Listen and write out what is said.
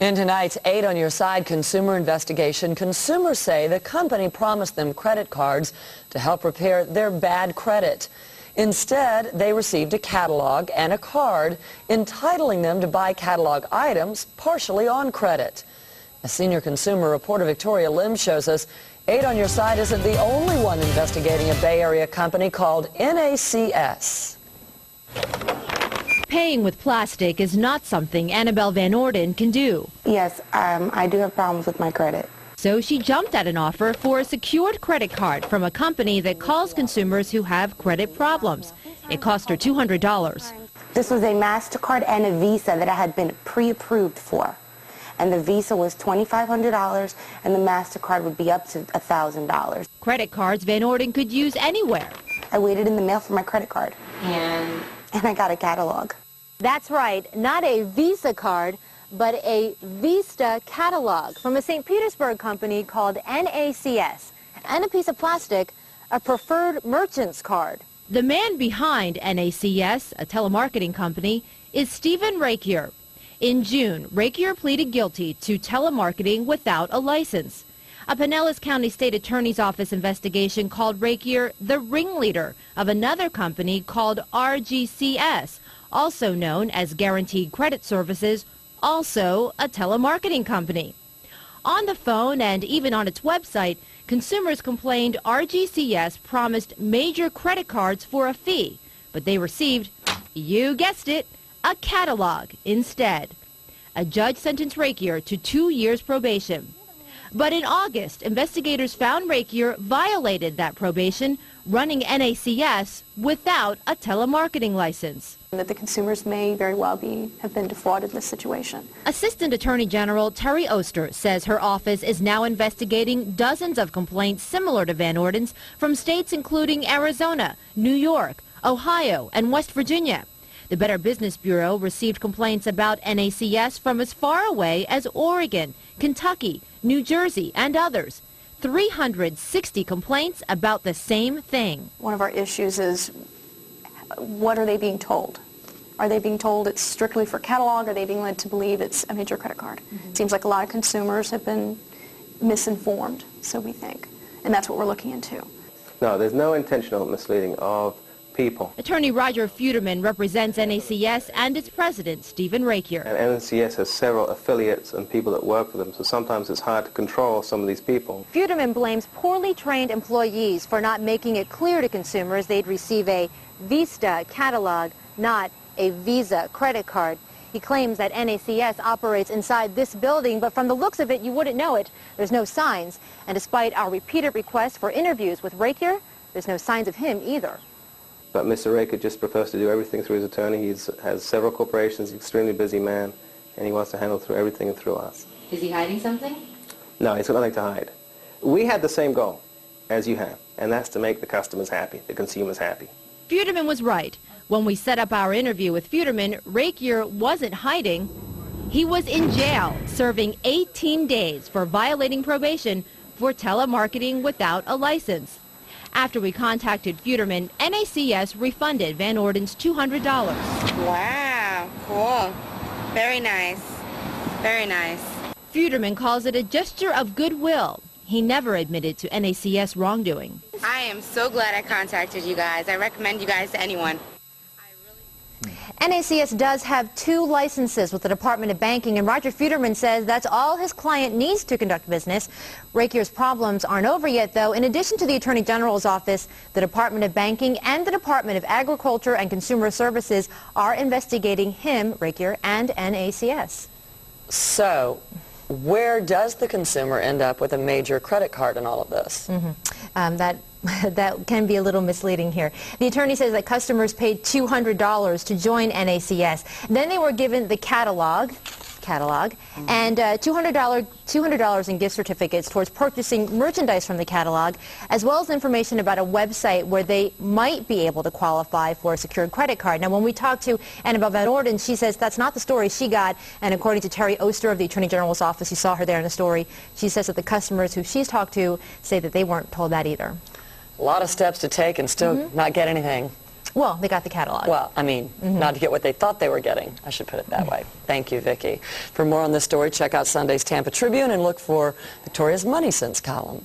In tonight's 8 on Your Side consumer investigation, consumers say the company promised them credit cards to help repair their bad credit. Instead, they received a catalog and a card entitling them to buy catalog items partially on credit. A senior consumer reporter, Victoria Lim, shows us 8 on Your Side isn't the only one investigating a Bay Area company called NACS. Paying with plastic is not something Annabelle Van Orden can do. Yes, I do have problems with my credit. So she jumped at an offer for a secured credit card from a company that calls consumers who have credit problems. It cost her $200. This was a MasterCard and a Visa that I had been pre-approved for. And the Visa was $2,500 and the MasterCard would be up to $1,000. Credit cards Van Orden could use anywhere. I waited in the mail for my credit card. And I got a catalog. That's right, not a Visa card, but a Vista catalog from a St. Petersburg company called NACS. And a piece of plastic, a preferred merchant's card. The man behind NACS, a telemarketing company, is Stephen Rakier. In June, Rakier pleaded guilty to telemarketing without a license. A Pinellas County State Attorney's Office investigation called Rakier the ringleader of another company called RGCS, also known as Guaranteed Credit Services, also a telemarketing company. On the phone and even on its website, consumers complained RGCS promised major credit cards for a fee, but they received, you guessed it, a catalog instead. A judge sentenced Rakier to 2 years probation. But in August, investigators found Rakier violated that probation, running NACS without a telemarketing license. That the consumers may very well have been defrauded in this situation. Assistant Attorney General Terry Oster says her office is now investigating dozens of complaints similar to Van Orden's from states including Arizona, New York, Ohio, and West Virginia. The Better Business Bureau received complaints about NACS from as far away as Oregon, Kentucky, New Jersey, and others. 360 complaints about the same thing. One of our issues is, what are they being told? Are they being told it's strictly for catalog? Are they being led to believe it's a major credit card? It seems like a lot of consumers have been misinformed, so we think. And that's what we're looking into. No, there's no intentional misleading of people. Attorney Roger Futerman represents NACS and its president, Stephen Rakier. And NACS has several affiliates and people that work for them, so sometimes it's hard to control some of these people. Futerman blames poorly trained employees for not making it clear to consumers they'd receive a Vista catalog, not a Visa credit card. He claims that NACS operates inside this building, but from the looks of it, you wouldn't know it. There's no signs. And despite our repeated requests for interviews with Rakier, there's no signs of him either. But Mr. Rakier just prefers to do everything through his attorney. He has several corporations, he's an extremely busy man, and he wants to handle through everything and through us. Is he hiding something? No, he's got nothing to hide. We had the same goal as you have, and that's to make the customers happy, the consumers happy. Futerman was right. When we set up our interview with Futerman, Rakier wasn't hiding. He was in jail, serving 18 days for violating probation for telemarketing without a license. After we contacted Futerman, NACS refunded Van Orden's $200. Wow, cool. Very nice. Very nice. Futerman calls it a gesture of goodwill. He never admitted to NACS wrongdoing. I am so glad I contacted you guys. I recommend you guys to anyone. NACS does have 2 licenses with the Department of Banking, and Roger Futerman says that's all his client needs to conduct business. Rakier's problems aren't over yet, though. In addition to the Attorney General's office, the Department of Banking and the Department of Agriculture and Consumer Services are investigating him, Rakier, and NACS. So, where does the consumer end up with a major credit card in all of this? That can be a little misleading here. The attorney says that customers paid $200 to join NACS. Then they were given the catalog, and $200 in gift certificates towards purchasing merchandise from the catalog, as well as information about a website where they might be able to qualify for a secured credit card. Now, when we talked to Annabelle Van Orden, she says that's not the story she got, and according to Terry Oster of the Attorney General's office, you saw her there in the story, she says that the customers who she's talked to say that they weren't told that either. A lot of steps to take and still not get anything. Well, they got the catalog. Well, I mean, not to get what they thought they were getting. I should put it that way. Thank you, Vicki. For more on this story, check out Sunday's Tampa Tribune and look for Victoria's Money Sense column.